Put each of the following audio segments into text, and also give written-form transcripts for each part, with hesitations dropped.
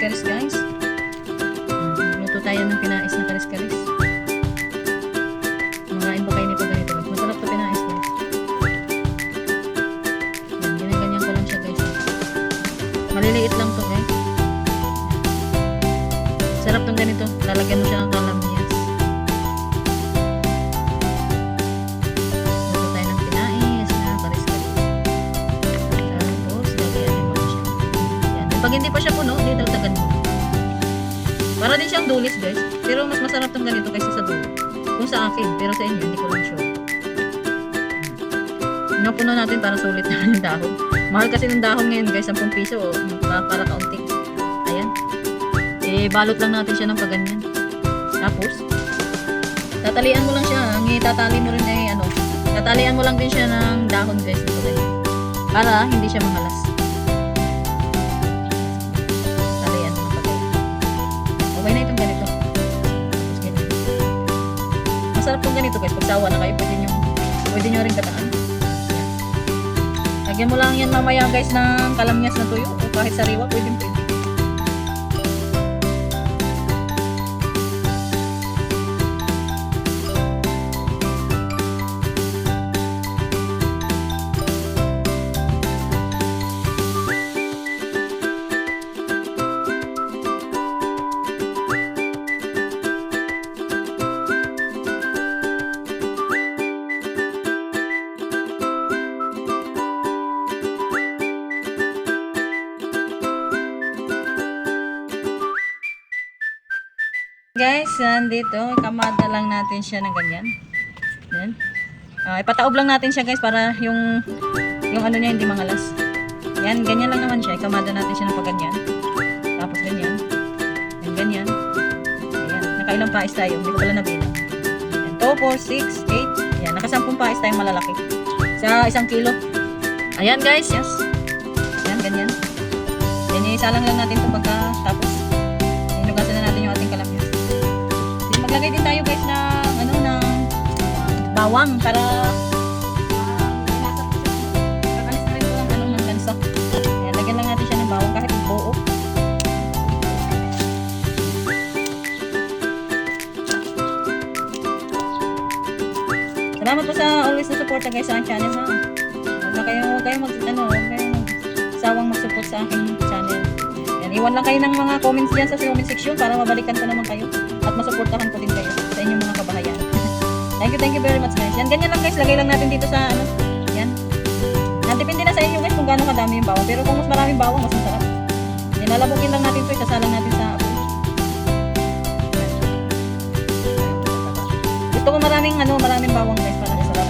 karis-karis guys. Luto tayo ng pinais na karis-karis. Makain ba kayo nito ganito guys? Masarap to pinais guys. Yan, ginaganyan ko lang siya guys. Maliliit lang to guys. Sarap tong ganito. Lalagyan mo siya ng kalamyas. Luto tayo ng pinais na karis-karis. Tapos, lagyan mo siya. Yan. Pag hindi pa siya puno, didagdagan mo. Para din siyang dulis guys. Pero mas masarap tong ganito kaysa sa dulo. Kung sa akin. Pero sa inyo, hindi ko lang sure. Pinapuno natin para sulit naman yung dahon. Mahal kasi ng dahon ngayon guys. 10 piso. Para kaunti. Ayan. Balot lang natin siya ng paganyan. Tapos, tatalian mo lang siya. Ang itatali mo rin tatalian mo lang din siya ng dahon guys. Ito ganyan. Para hindi siya mahalas. Talian mo ng paganyan. Okay na itong ganito. Tapos ganyan. Masarap tong ganito guys. Pag sawa na kayo, pwede nyo rin kataan. Yan. Lagyan mo lang yan mamaya guys ng kalamyas na tuyo. O kahit sariwa, pwede. Guys, dito, kamada lang natin siya ng ganyan. Yan. Ipataob lang natin siya guys para yung ano niya hindi mangalas. Yan, ganyan lang naman siya. Kamada natin siya ng paganyan. Tapos ganyan. Yan, ganyan. Ayan, nakailang pais tayo. Hindi ko pala nabilang. Yan, 2, 4, 6, 8. Yan, nakasampung pais tayong malalaki. Sa 1 kilo. Ayan guys, yes. Yan, ganyan. Yan, isalang lang natin ito pagkatapos. Inugasan na natin yung ating kalamyas. Maglagay din tayo guys ng bawang para kakalis na rin ito ng lansa. Ayan, lagyan lang natin siya ng bawang kahit buo. Salamat po sa always na support guys sa aking channel ha. Huwag kayong sawang mag-support sa aking channel. Yan, iwan lang kayo ng mga comments dyan sa comment section para mabalikan ko naman kayo. At masuportahan ko din kayo sa inyong mga kabahayan. Thank you very much guys. Yan, ganyan lang guys. Lagay lang natin dito sa yan. Depende na sa inyo guys kung gaano kadami yung bawang. Pero kung mas maraming bawang, mas masarap. Yan, lalabukin lang natin ito. Isasalang natin sa apoy. Gusto ko maraming bawang guys para masarap.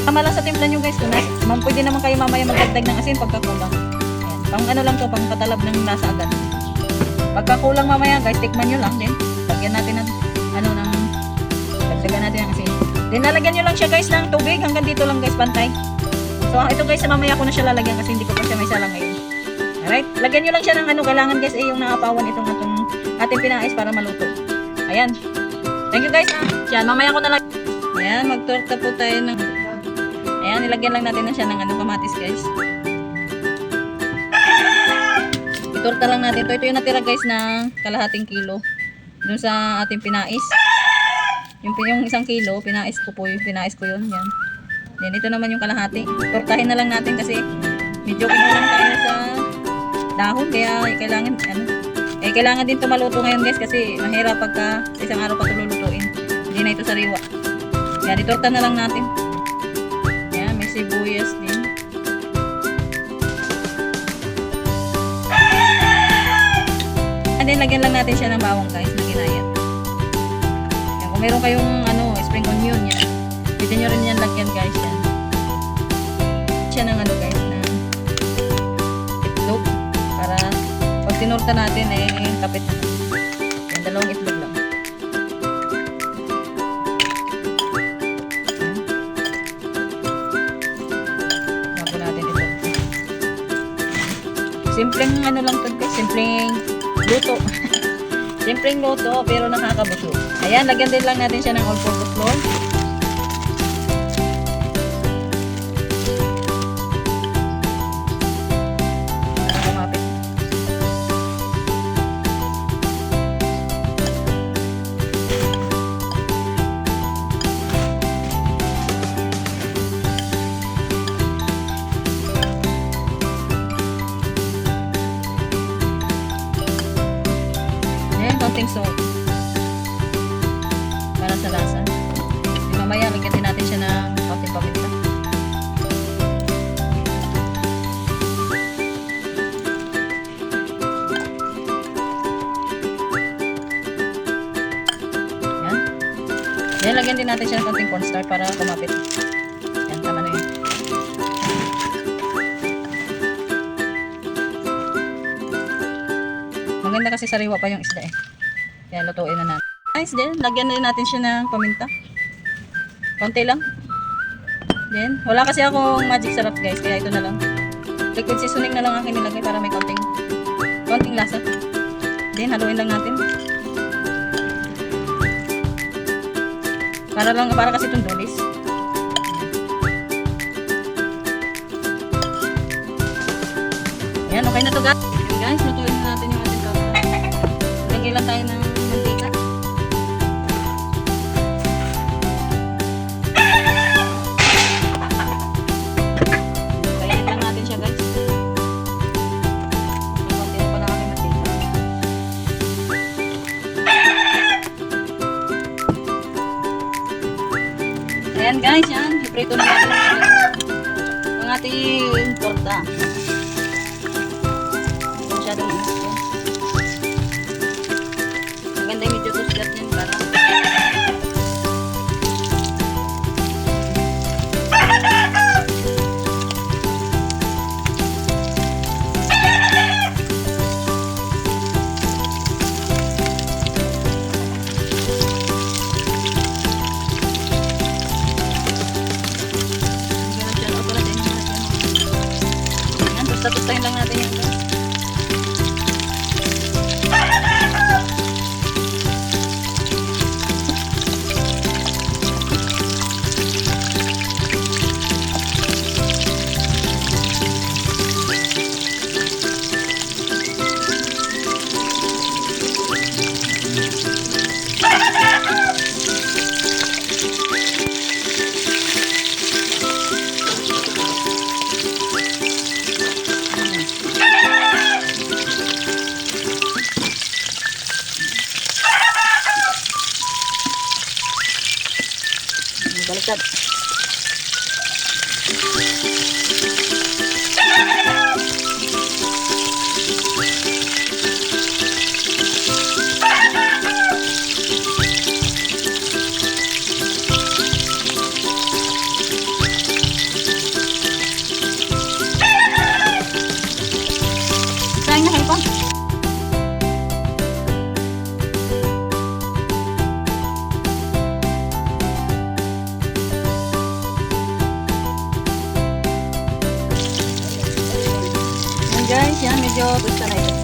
Tama lang sa timpla nyo guys. Pwede naman kayo mamaya magdagdag ng asin pagkakulang. Yan. Pang lang to, pang patalab ng nasa agad. Pagkakulang mamaya guys, tikman nyo lang din. Lagyan natin ng dagdagan natin ng asin. Then lalagyan nyo lang siya guys ng tubig. Hanggang dito lang guys, pantay. So ito guys, mamaya ko na siya lalagyan kasi hindi ko pa siya may salang ngayon. Alright, lagyan nyo lang siya ng kailangan guys yung naapawan itong ating pinais para maluto. Ayan. Thank you guys ha. Yan, mamaya ko na lang. Ayan, magtorta po tayo ng ayan, nilagyan lang natin na siya ng kamatis guys. Itorta lang natin. Ito yung natira guys ng kalahating kilo. Dun sa ating pinais. Yung 1 kilo, pinais ko yun. Yan. Then ito naman yung kalahati. Tortahin na lang natin kasi medyo lang tayo sa dahon. Kaya kailangan din ito maluto ngayon guys kasi mahirap pagka isang araw pa ito lulutuin. Hindi na ito sariwa. Yan, itorta na lang natin. Yan, may sibuyas din. And then lagyan lang natin siya ng bawang guys na ginayat. Yan, kung meron kayong spring onion yan. Pwede nyo rin yan lagyan guys yan. Siya ng guys na itlog para pag tinurta natin kapit na. Yan, 2 itlog lang. Yan. Bago natin ito. Simpleng lang to guys. Simpleng luto. Simpleng luto pero nakakabusog. Ayan, lagyan din lang natin siya ng all-purpose flour. Para kumapit. Lagyan din natin siya ng konting cornstarch para kumapit. Yan, tama na yun. Maganda kasi sariwa pa yung isda eh. Kaya lutuin na natin. Nice din. Lagyan na rin natin siya ng paminta. Konti lang. Then, wala kasi akong magic sarap guys. Kaya ito na lang. Liquid seasoning na lang aking nilagay para may konting lasa. Then, haluin lang natin. Para kasi itong dulis. Ayan, okay na to guys. Ayan, guys, lutuin na natin yung ating kapra. Lagay lang tayo ng mantika. Kainin lang natin siya guys. Konti na pala aking mantika. Ayan guys, yan. Iprito na natin ang ating torta. Masyadong inis ko. Maganda yung medyo tusgat yan para tustahin lang natin yung guys. Baliktad. Sayang na kayo pa. Guys, yan medyo gusto na ito.